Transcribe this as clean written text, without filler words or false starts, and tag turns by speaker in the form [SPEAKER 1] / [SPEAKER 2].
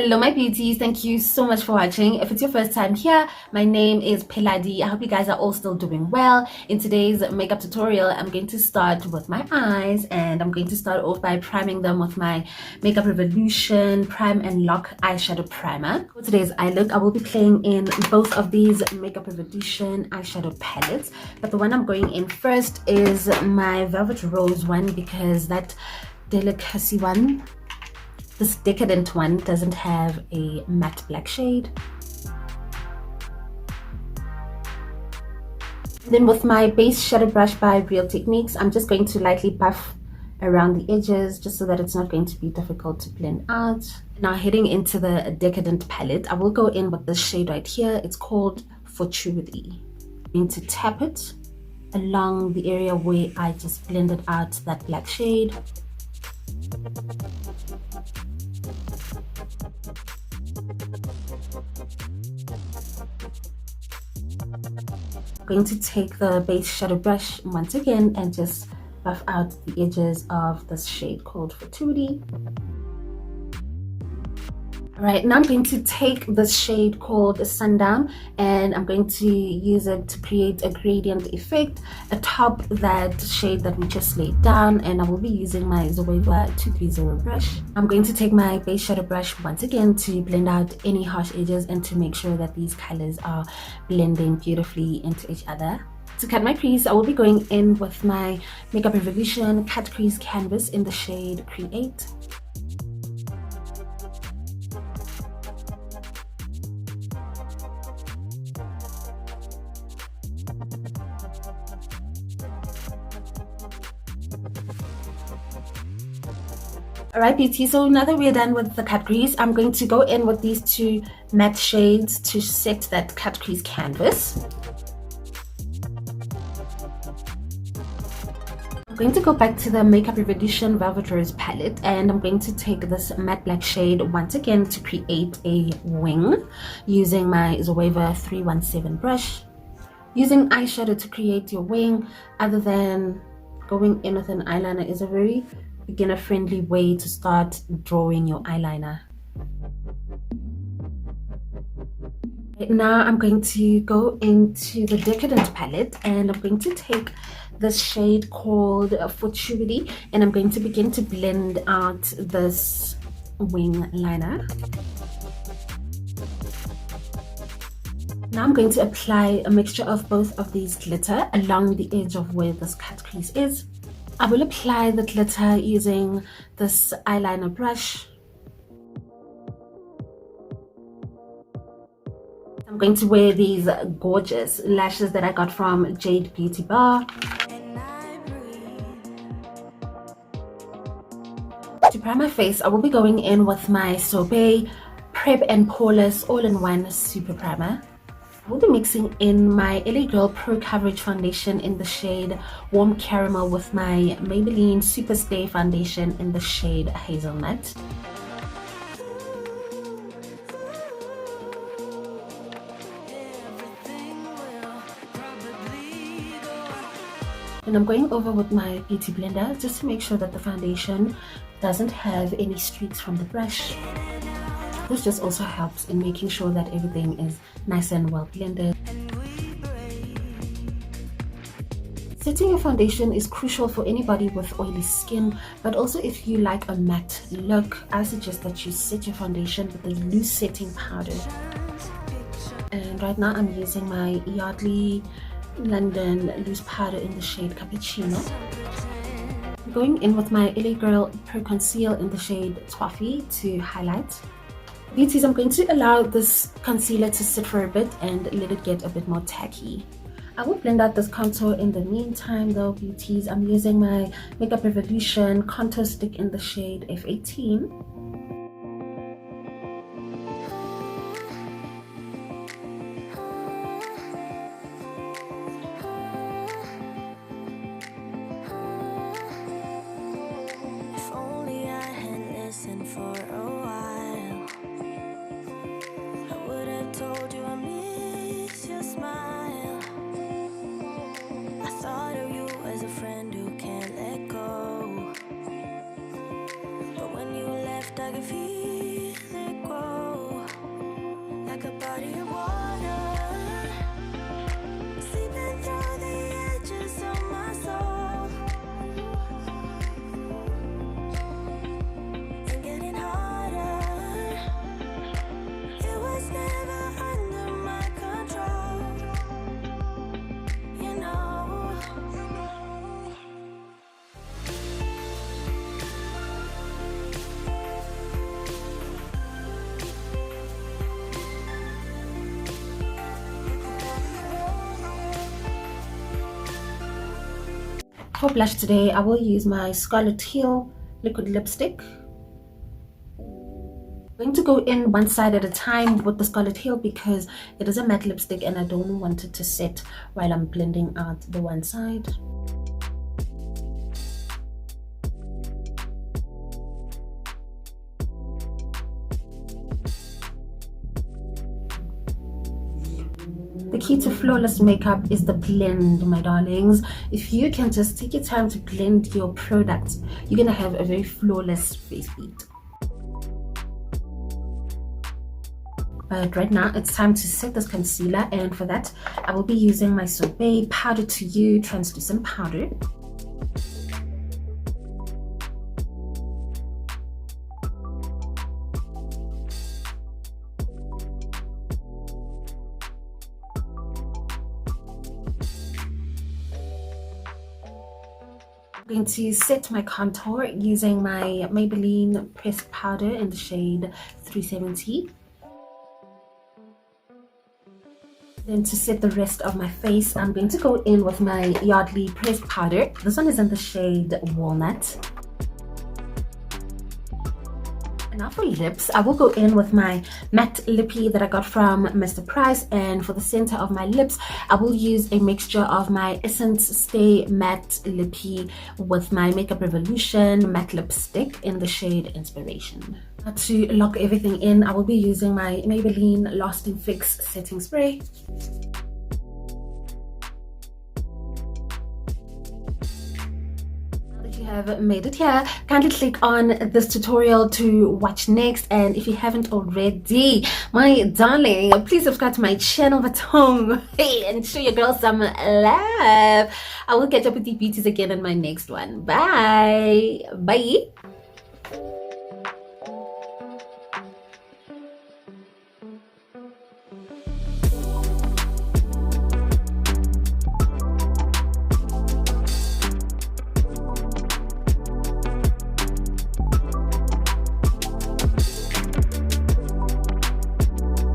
[SPEAKER 1] Hello my beauties, thank you so much for watching. If it's your first time here, my name is Pheladi. I hope you guys are all still doing well. In today's makeup tutorial, I'm going to start with my eyes, and I'm going to start off by priming them with my Makeup Revolution Prime and Lock eyeshadow primer. For today's eye look, I will be playing in both of these Makeup Revolution eyeshadow palettes, but the one I'm going in first is my Velvet Rose one, because that delicacy one, this decadent one, doesn't have a matte black shade. Then with my base shadow brush by Real Techniques, I'm just going to lightly buff around the edges just so that it's not going to be difficult to blend out. Now heading into the Decadent palette, I will go in with this shade right here. It's called Fortuity. I'm going to tap it along the area where I just blended out that black shade. I'm going to take the base shadow brush once again and just buff out the edges of this shade called Fortuity. Alright, now I'm going to take this shade called Sundown, and I'm going to use it to create a gradient effect atop that shade that we just laid down, and I will be using my Zoeva 230 brush. I'm going to take my base shadow brush once again to blend out any harsh edges and to make sure that these colors are blending beautifully into each other. To cut my crease, I will be going in with my Makeup Revolution Cut Crease Canvas in the shade Create. Alright beauty, so now that we're done with the cut crease, I'm going to go in with these two matte shades to set that cut crease canvas. I'm going to go back to the Makeup Revolution Velvet Rose palette, and I'm going to take this matte black shade once again to create a wing using my Zoeva 317 brush. Using eyeshadow to create your wing, other than going in with an eyeliner, is a very beginner friendly way to start drawing your eyeliner. Right now I'm going to go into the Decadent palette, and I'm going to take this shade called Fortuity, and I'm going to begin to blend out this wing liner. Now I'm going to apply a mixture of both of these glitter along the edge of where this cut crease is. I will apply the glitter using this eyeliner brush. I'm going to wear these gorgeous lashes that I got from Jade Beauty Bar. To prime my face, I will be going in with my Sorbet Prep and Poreless All-in-One Super Primer. I will be mixing in my LA Girl Pro Coverage Foundation in the shade Warm Caramel with my Maybelline Superstay Foundation in the shade Hazelnut. And I'm going over with my beauty blender just to make sure that the foundation doesn't have any streaks from the brush. This just also helps in making sure that everything is nice and well blended. Setting your foundation is crucial for anybody with oily skin, but also if you like a matte look, I suggest that you set your foundation with a loose setting powder. And right now I'm using my Yardley London loose powder in the shade Cuppacino. I'm going in with my LA Girl Pro Conceal in the shade Toffee to highlight. Beauties, I'm going to allow this concealer to sit for a bit and let it get a bit more tacky. I will blend out this contour in the meantime though, beauties. I'm using my Makeup Revolution contour stick in the shade F18.
[SPEAKER 2] If only I had listened for a while, I would have told you I miss your smile. I thought of you as a friend who can't let go, but when you left I could feel it grow.
[SPEAKER 1] For blush today, I will use my Scarlett Hill liquid lipstick. I'm going to go in one side at a time with the Scarlett Hill because it is a matte lipstick and I don't want it to set while I'm blending out the one side. The key to flawless makeup is the blend, my darlings. If you can just take your time to blend your products, you're gonna have a very flawless face beat. But right now it's time to set this concealer, and for that I will be using my Sorbet Powder to You translucent powder. I'm going to set my contour using my Maybelline pressed powder in the shade 370. Then to set the rest of my face, I'm going to go in with my Yardley pressed powder. This one is in the shade Walnut. And now for lips, I will go in with my matte lippie that I got from Mr. Price, and for the center of my lips, I will use a mixture of my Essence Stay Matte Lippie with my Makeup Revolution matte lipstick in the shade Inspiration. Now to lock everything in, I will be using my Maybelline Lasting Fix setting spray. Have made it here, kindly click on this tutorial to watch next, and if you haven't already, my darling, please subscribe to my channel hey, and show your girl some love. I will catch up with you beauties again in my next one. Bye.